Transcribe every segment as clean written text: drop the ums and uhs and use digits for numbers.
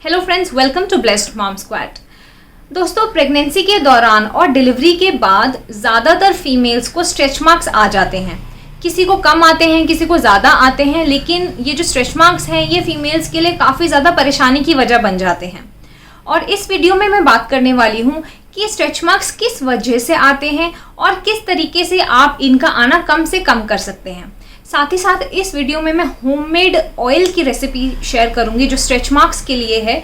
Hello friends, welcome to blessed mom squad. दोस्तों, pregnancy के दौरान और डिलीवरी के बाद ज़्यादातर फीमेल्स को स्ट्रेच मार्क्स आ जाते हैं। किसी को कम आते हैं, किसी को ज़्यादा आते हैं, लेकिन ये जो स्ट्रेच मार्क्स हैं ये फीमेल्स के लिए काफ़ी ज़्यादा परेशानी की वजह बन जाते हैं। और इस वीडियो में मैं बात करने वाली हूँ कि स्ट्रेच मार्क्स किस वजह से आते हैं और किस तरीके से आप इनका आना कम से कम कर सकते हैं। साथ ही साथ इस वीडियो में मैं होममेड ऑयल की रेसिपी शेयर करूंगी जो स्ट्रेच मार्क्स के लिए है,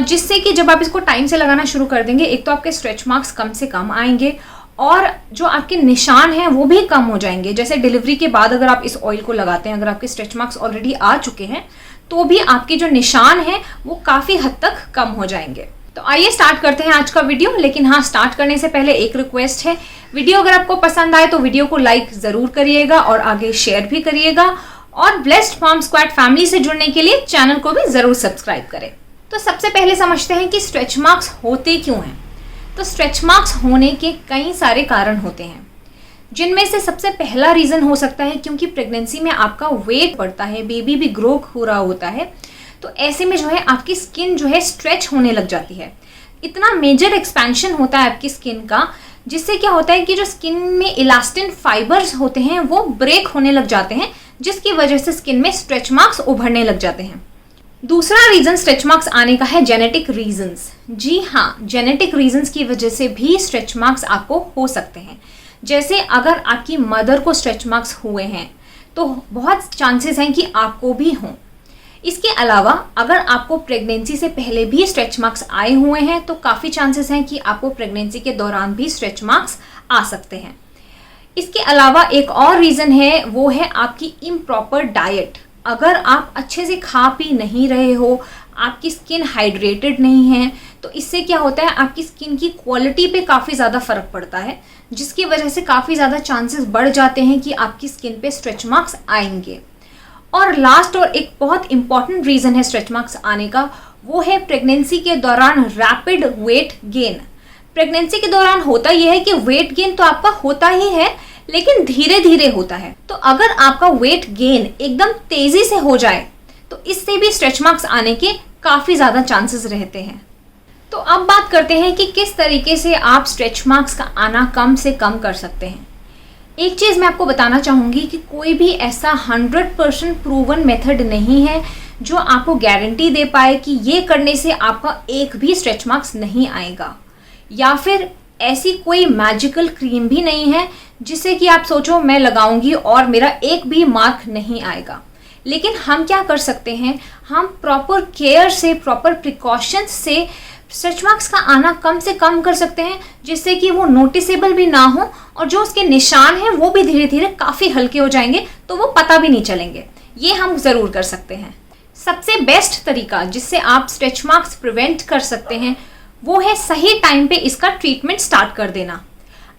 जिससे कि जब आप इसको टाइम से लगाना शुरू कर देंगे, एक तो आपके स्ट्रेच मार्क्स कम से कम आएंगे और जो आपके निशान हैं वो भी कम हो जाएंगे। जैसे डिलीवरी के बाद अगर आप इस ऑयल को लगाते हैं, अगर आपके स्ट्रेच मार्क्स ऑलरेडी आ चुके हैं तो भी आपके जो निशान हैं वो काफ़ी हद तक कम हो जाएंगे। तो आइए स्टार्ट करते हैं आज का वीडियो। लेकिन हाँ, स्टार्ट करने से पहले एक रिक्वेस्ट है, वीडियो अगर आपको पसंद आए तो वीडियो को लाइक ज़रूर करिएगा और आगे शेयर भी करिएगा, और ब्लेस्ड मॉम स्क्वाड फैमिली से जुड़ने के लिए चैनल को भी ज़रूर सब्सक्राइब करें। तो सबसे पहले समझते हैं कि स्ट्रेच मार्क्स होते क्यों हैं। तो स्ट्रेच मार्क्स होने के कई सारे कारण होते हैं, जिनमें से सबसे पहला रीज़न हो सकता है क्योंकि प्रेगनेंसी में आपका वेट बढ़ता है, बेबी भी ग्रो हो रहा होता है, तो ऐसे में जो है आपकी स्किन जो है स्ट्रेच होने लग जाती है। इतना मेजर एक्सपेंशन होता है आपकी स्किन का, जिससे क्या होता है कि जो स्किन में इलास्टिन फाइबर्स होते हैं वो ब्रेक होने लग जाते हैं, जिसकी वजह से स्किन में स्ट्रेच मार्क्स उभरने लग जाते हैं। दूसरा रीज़न स्ट्रेच मार्क्स आने का है जेनेटिक रीजंस। जी हाँ, जेनेटिक रीजंस की वजह से भी स्ट्रेच मार्क्स आपको हो सकते हैं। जैसे अगर आपकी मदर को स्ट्रेच मार्क्स हुए हैं तो बहुत चांसेस हैं कि आपको भी हों। इसके अलावा अगर आपको प्रेगनेंसी से पहले भी स्ट्रेच मार्क्स आए हुए हैं तो काफ़ी चांसेस हैं कि आपको प्रेगनेंसी के दौरान भी स्ट्रेच मार्क्स आ सकते हैं। इसके अलावा एक और रीज़न है, वो है आपकी इम्प्रॉपर डाइट। अगर आप अच्छे से खा पी नहीं रहे हो, आपकी स्किन हाइड्रेटेड नहीं है, तो इससे क्या होता है आपकी स्किन की क्वालिटी पे काफ़ी ज़्यादा फ़र्क पड़ता है, जिसकी वजह से काफ़ी ज़्यादा चांसेस बढ़ जाते हैं कि आपकी स्किन पे स्ट्रेच मार्क्स आएंगे। और लास्ट और एक बहुत इंपॉर्टेंट रीज़न है स्ट्रेच मार्क्स आने का, वो है प्रेगनेंसी के दौरान रैपिड वेट गेन। प्रेगनेंसी के दौरान होता यह है कि वेट गेन तो आपका होता ही है, लेकिन धीरे धीरे होता है। तो अगर आपका वेट गेन एकदम तेज़ी से हो जाए तो इससे भी स्ट्रेच मार्क्स आने के काफ़ी ज़्यादा चांसेस रहते हैं। तो अब बात करते हैं कि किस तरीके से आप स्ट्रेच मार्क्स का आना कम से कम कर सकते हैं। एक चीज़ मैं आपको बताना चाहूँगी कि कोई भी ऐसा 100% प्रूवन मेथड नहीं है जो आपको गारंटी दे पाए कि ये करने से आपका एक भी स्ट्रेच मार्क्स नहीं आएगा, या फिर ऐसी कोई मैजिकल क्रीम भी नहीं है जिससे कि आप सोचो मैं लगाऊंगी और मेरा एक भी मार्क नहीं आएगा। लेकिन हम क्या कर सकते हैं, हम प्रॉपर केयर से, प्रॉपर प्रिकॉशंस से स्ट्रेच मार्क्स का आना कम से कम कर सकते हैं, जिससे कि वो नोटिसेबल भी ना हो और जो उसके निशान हैं वो भी धीरे धीरे काफ़ी हल्के हो जाएंगे, तो वो पता भी नहीं चलेंगे। ये हम ज़रूर कर सकते हैं। सबसे बेस्ट तरीका जिससे आप स्ट्रेच मार्क्स प्रिवेंट कर सकते हैं वो है सही टाइम पे इसका ट्रीटमेंट स्टार्ट कर देना।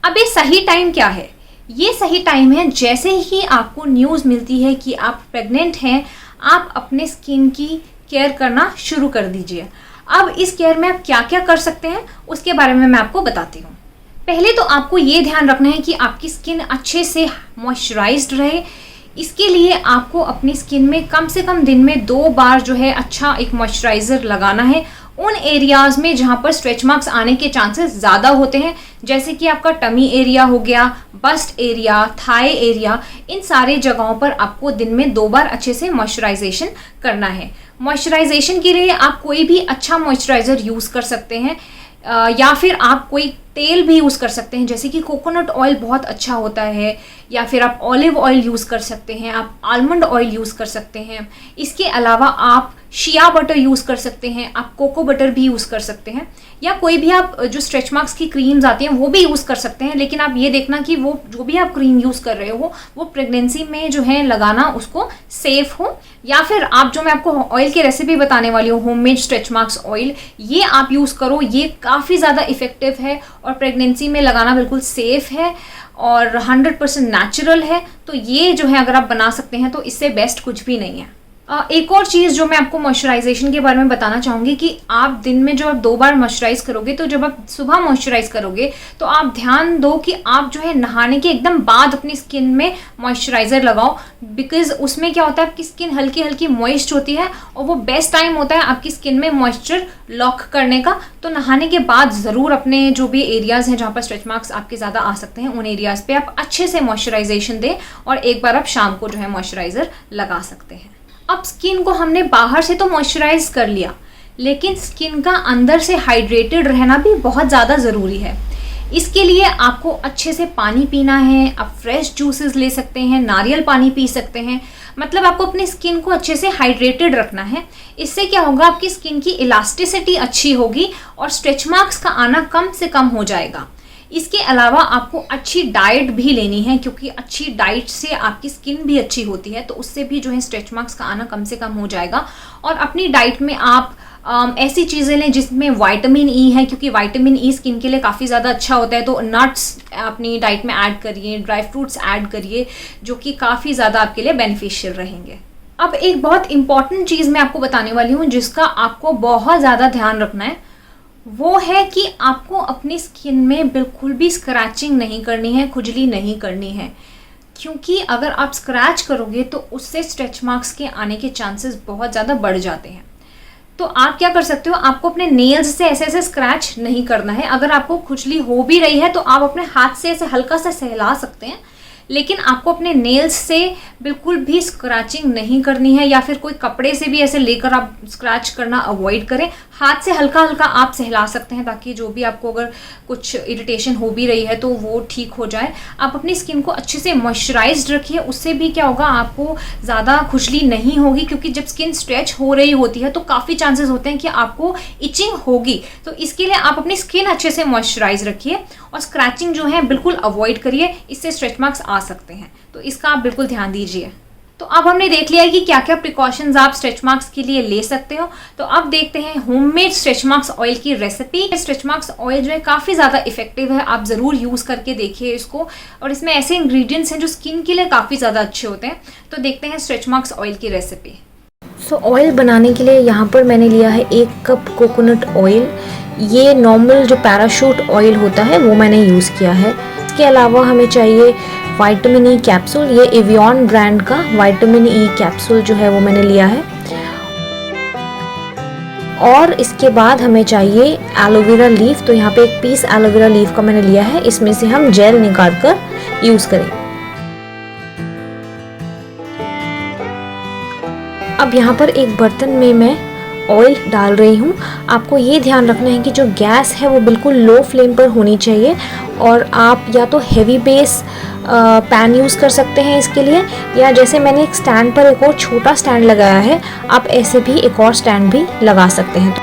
अब ये सही टाइम क्या है? ये सही टाइम है जैसे ही आपको न्यूज़ मिलती है कि आप प्रेग्नेंट हैं, आप अपने स्किन की केयर करना शुरू कर दीजिए। अब इस केयर में आप क्या क्या कर सकते हैं उसके बारे में मैं आपको बताती हूँ। पहले तो आपको ये ध्यान रखना है कि आपकी स्किन अच्छे से मॉइस्चराइज्ड रहे। इसके लिए आपको अपनी स्किन में कम से कम दिन में 2 बार जो है अच्छा एक मॉइस्चराइज़र लगाना है उन एरियाज़ में जहाँ पर स्ट्रेच मार्क्स आने के चांसेस ज़्यादा होते हैं, जैसे कि आपका टमी एरिया हो गया, बस्ट एरिया, थाई एरिया। इन सारे जगहों पर आपको दिन में 2 बार अच्छे से मॉइस्चराइजेशन करना है। मॉइस्चराइजेशन के लिए आप कोई भी अच्छा मॉइस्चराइज़र यूज़ कर सकते हैं, या फिर आप कोई तेल भी यूज़ कर सकते हैं, जैसे कि कोकोनट ऑयल बहुत अच्छा होता है, या फिर आप ऑलिव ऑयल यूज़ कर सकते हैं, आप आलमंड ऑयल यूज़ कर सकते हैं। इसके अलावा आप शिया बटर यूज़ कर सकते हैं, आप कोको बटर भी यूज़ कर सकते हैं, या कोई भी आप जो स्ट्रेच मार्क्स की क्रीम्स आती हैं वो भी यूज़ कर सकते हैं। लेकिन आप ये देखना कि वो जो भी आप क्रीम यूज़ कर रहे हो वो प्रेगनेंसी में जो है लगाना उसको सेफ हो। या फिर आप जो मैं आपको ऑयल की रेसिपी बताने वाली हूँ, होममेड स्ट्रेच मार्क्स ऑयल, ये आप यूज़ करो। ये काफ़ी ज़्यादा इफ़ेक्टिव है और प्रेगनेंसी में लगाना बिल्कुल सेफ़ है और 100% नेचुरल है। तो ये जो है अगर आप बना सकते हैं तो इससे बेस्ट कुछ भी नहीं है। एक और चीज़ जो मैं आपको मॉइस्चराइजेशन के बारे में बताना चाहूँगी कि आप दिन में जो आप 2 बार मॉइस्चराइज करोगे, तो जब आप सुबह मॉइस्चराइज करोगे तो आप ध्यान दो कि आप जो है नहाने के एकदम बाद अपनी स्किन में मॉइस्चराइज़र लगाओ, बिकॉज उसमें क्या होता है, आपकी स्किन हल्की हल्की मॉइस्ट होती है और वो बेस्ट टाइम होता है आपकी स्किन में मॉइस्चर लॉक करने का। तो नहाने के बाद ज़रूर अपने जो भी एरियाज़ हैं जहाँ पर स्ट्रेच मार्क्स आपके ज़्यादा आ सकते हैं, उन एरियाज़ पे आप अच्छे से मॉइस्चराइजेशन दें और एक बार आप शाम को जो है मॉइस्चराइज़र लगा सकते हैं। अब स्किन को हमने बाहर से तो मॉइस्चराइज कर लिया, लेकिन स्किन का अंदर से हाइड्रेटेड रहना भी बहुत ज़्यादा ज़रूरी है। इसके लिए आपको अच्छे से पानी पीना है, आप फ्रेश जूसेस ले सकते हैं, नारियल पानी पी सकते हैं, मतलब आपको अपनी स्किन को अच्छे से हाइड्रेटेड रखना है। इससे क्या होगा, आपकी स्किन की इलास्टिसिटी अच्छी होगी और स्ट्रेच मार्क्स का आना कम से कम हो जाएगा। इसके अलावा आपको अच्छी डाइट भी लेनी है, क्योंकि अच्छी डाइट से आपकी स्किन भी अच्छी होती है, तो उससे भी जो है स्ट्रेच मार्क्स का आना कम से कम हो जाएगा। और अपनी डाइट में आप ऐसी चीज़ें लें जिसमें विटामिन ई है, क्योंकि विटामिन ई स्किन के लिए काफ़ी ज़्यादा अच्छा होता है। तो नट्स अपनी डाइट में ऐड करिए, ड्राई फ्रूट्स ऐड करिए, जो कि काफ़ी ज़्यादा आपके लिए बेनिफिशियल रहेंगे। अब एक बहुत इंपॉर्टेंट चीज़ मैं आपको बताने वाली हूँ जिसका आपको बहुत ज़्यादा ध्यान रखना है, वो है कि आपको अपनी स्किन में बिल्कुल भी स्क्रैचिंग नहीं करनी है, खुजली नहीं करनी है, क्योंकि अगर आप स्क्रैच करोगे तो उससे स्ट्रेच मार्क्स के आने के चांसेस बहुत ज़्यादा बढ़ जाते हैं। तो आप क्या कर सकते हो, आपको अपने नेल्स से ऐसे ऐसे स्क्रैच नहीं करना है। अगर आपको खुजली हो भी रही है तो आप अपने हाथ से ऐसे हल्का सा सहला सकते हैं, लेकिन आपको अपने नेल्स से बिल्कुल भी स्क्रैचिंग नहीं करनी है, या फिर कोई कपड़े से भी ऐसे लेकर आप स्क्रैच करना अवॉइड करें। हाथ से हल्का हल्का आप सहला सकते हैं, ताकि जो भी आपको अगर कुछ इरिटेशन हो भी रही है तो वो ठीक हो जाए। आप अपनी स्किन को अच्छे से मॉइस्चराइज्ड रखिए, उससे भी क्या होगा, आपको ज़्यादा खुजली नहीं होगी, क्योंकि जब स्किन स्ट्रेच हो रही होती है तो काफ़ी चांसेस होते हैं कि आपको इचिंग होगी। तो इसके लिए आप अपनी स्किन अच्छे से मॉइस्चराइज रखिए और स्क्रैचिंग जो है बिल्कुल अवॉइड करिए, इससे स्ट्रेच मार्क्स आ सकते हैं। तो इसका आप बिल्कुल ध्यान दीजिए। तो अब हमने देख लिया है कि क्या क्या प्रिकॉशंस आप स्ट्रेच मार्क्स के लिए ले सकते हो। तो अब देखते हैं होममेड स्ट्रेच मार्क्स ऑयल की रेसिपी। स्ट्रेच मार्क्स ऑयल जो है काफ़ी ज़्यादा इफेक्टिव है, आप ज़रूर यूज़ करके देखिए इसको, और इसमें ऐसे इंग्रेडिएंट्स हैं जो स्किन के लिए काफ़ी ज़्यादा अच्छे होते हैं। तो देखते हैं स्ट्रेच मार्क्स ऑयल की रेसिपी। सो ऑयल बनाने के लिए यहाँ पर मैंने लिया है 1 कप कोकोनट ऑयल। ये नॉर्मल जो पैराशूट ऑयल होता है वो मैंने यूज़ किया है। इसके अलावा हमें चाहिए विटामिन ई कैप्सूल। ये एवियन ब्रांड का विटामिन ई कैप्सूल जो है वो मैंने लिया है। और इसके बाद हमें चाहिए एलोवेरा लीफ। तो यहाँ पे 1 पीस एलोवेरा लीफ का मैंने लिया है। इसमें से हम जेल निकाल कर यूज़ करें। अब यहाँ पर एक बर्तन में मैं ऑयल डाल रही हूँ। आपको ये ध्यान रखना है कि जो गैस है वो बिल्कुल लो फ्लेम पर होनी चाहिए, और आप या तो हेवी बेस पैन यूज़ कर सकते हैं इसके लिए, या जैसे मैंने एक स्टैंड पर एक और छोटा स्टैंड लगाया है, आप ऐसे भी एक और स्टैंड भी लगा सकते हैं।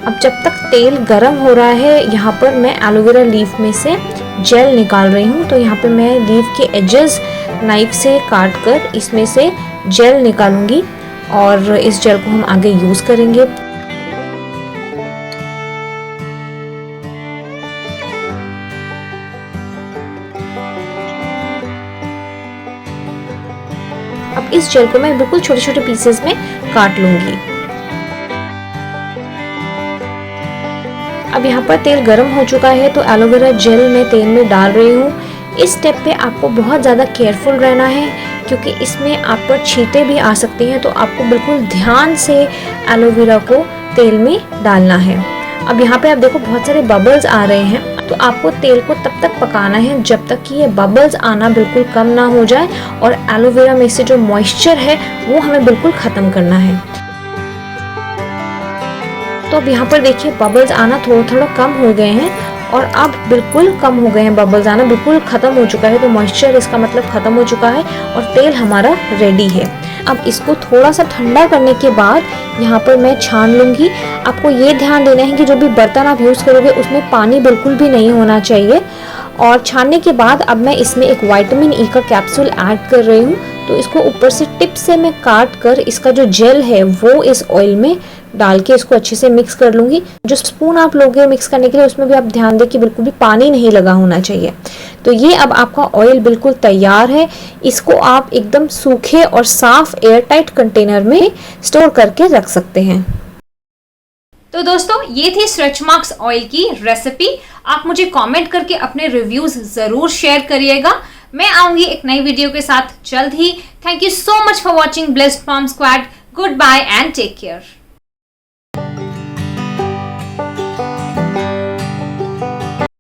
अब जब तक तेल गरम हो रहा है, यहाँ पर मैं एलोवेरा लीफ में से जेल निकाल रही हूँ। तो यहाँ पे मैं लीफ के एजेस नाइफ से काट कर इसमें से जेल निकालूंगी, और इस जेल को हम आगे यूज़ करेंगे। अब इस जेल को मैं बिल्कुल छोटे छोटे पीसेस में काट लूंगी। अब यहाँ पर तेल गरम हो चुका है, तो एलोवेरा जेल मैं तेल में डाल रही हूँ। इस स्टेप पे आपको बहुत ज़्यादा केयरफुल रहना है, क्योंकि इसमें आप पर छींटे भी आ सकती हैं। तो आपको बिल्कुल ध्यान से एलोवेरा को तेल में डालना है। अब यहाँ पे आप देखो बहुत सारे बबल्स आ रहे हैं, तो आपको तेल को तब तक पकाना है जब तक कि ये बबल्स आना बिल्कुल कम ना हो जाए, और एलोवेरा में से जो मॉइस्चर है वो हमें बिल्कुल ख़त्म करना है। तो अब यहाँ पर देखिए बबल्स आना थोड़ा थोड़ा कम हो गए हैं, और अब बिल्कुल कम हो गए हैं बबल्स आना, बिल्कुल ख़त्म हो चुका है। तो मॉइस्चर इसका मतलब ख़त्म हो चुका है और तेल हमारा रेडी है। अब इसको थोड़ा सा ठंडा करने के बाद यहाँ पर मैं छान लूँगी। आपको ये ध्यान देना है कि जो भी बर्तन आप यूज़ करोगे उसमें पानी बिल्कुल भी नहीं होना चाहिए। और छानने के बाद अब मैं इसमें एक विटामिन ई का कैप्सूल ऐड कर रही हूँ। तो इसको ऊपर से टिप से मैं काट कर इसका जो जेल है वो इस ऑयल में डाल के इसको अच्छे से मिक्स कर लूँगी। जो स्पून आप लोगे मिक्स करने के लिए, उसमें भी आप ध्यान दें कि बिल्कुल भी पानी नहीं लगा होना चाहिए। तो ये अब आपका ऑयल बिल्कुल तैयार है। इसको आप एकदम सूखे और साफ एयरटाइट कंटेनर में स्टोर करके रख सकते हैं। तो दोस्तों ये थी स्ट्रेच मार्क्स ऑयल की रेसिपी। आप मुझे कमेंट करके अपने रिव्यूज जरूर शेयर करिएगा। मैं आऊंगी एक नई वीडियो के साथ जल्द ही। Thank you so much for watching blessed mom squad. Goodbye and take care.